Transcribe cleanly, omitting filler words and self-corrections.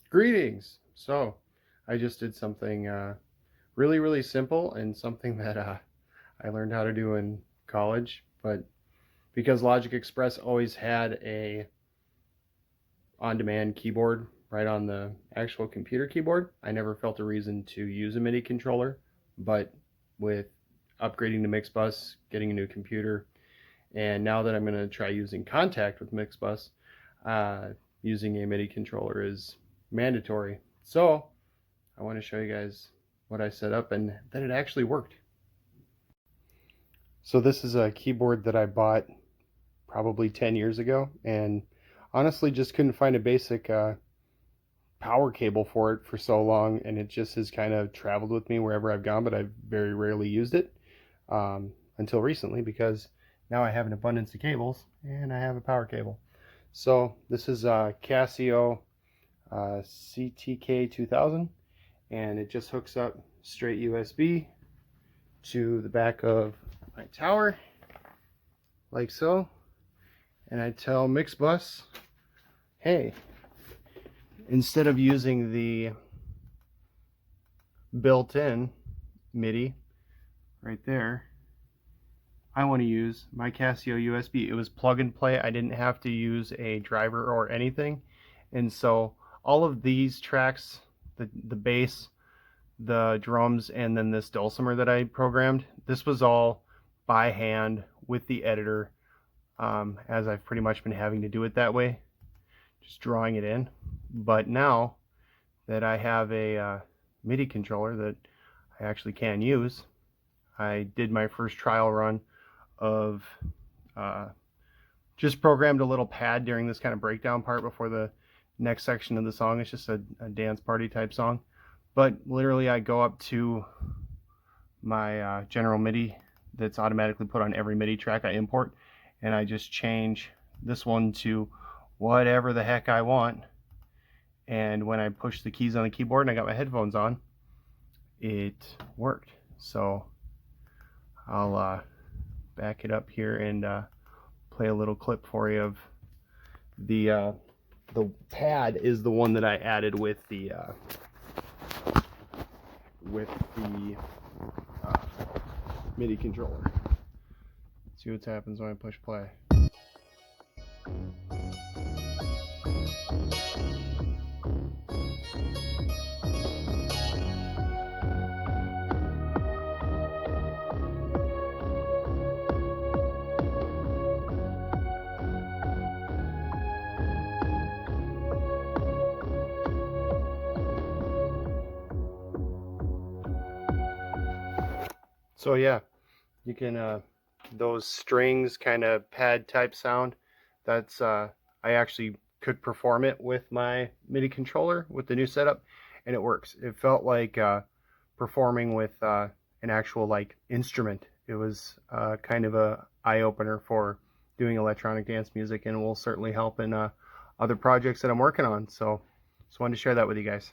Greetings! So, I just did something really simple and something that I learned how to do in college, but because Logic Express always had a on-demand keyboard right on the actual computer keyboard, I never felt a reason to use a MIDI controller, but with upgrading to Mixbus, getting a new computer, and now that I'm going to try using Contact with Mixbus, using a MIDI controller is mandatory. So I want to show you guys what I set up and that it actually worked. So this is a keyboard that I bought probably 10 years ago, and honestly just couldn't find a basic power cable for it for so long, and it just has kind of traveled with me wherever I've gone, but I've very rarely used it until recently, because now I have an abundance of cables and I have a power cable. So this is a Casio CTK-2000, and it just hooks up straight USB to the back of my tower like so, and I tell Mixbus, hey, instead of using the built-in MIDI right there, I want to use my Casio USB. It was plug and play. I didn't have to use a driver or anything, and so all of these tracks, the bass, the drums, and then this dulcimer that I programmed, this was all by hand with the editor, as I've pretty much been having to do it that way, just drawing it in. But now that I have a MIDI controller that I actually can use, I did my first trial run of just programmed a little pad during this kind of breakdown part before the next section of the song. It's just a dance party type song, but literally I go up to my general MIDI that's automatically put on every MIDI track I import, and I just change this one to whatever the heck I want, and when I push the keys on the keyboard and I got my headphones on, it worked. So I'll back it up here and play a little clip for you of the pad is the one that I added with the MIDI controller. Let's see what happens when I push play. So yeah, you can those strings kind of pad type sound, that's I actually could perform it with my MIDI controller with the new setup, and it works. It felt like performing with an actual like instrument. It was kind of a eye-opener for doing electronic dance music, and will certainly help in other projects that I'm working on. So just wanted to share that with you guys.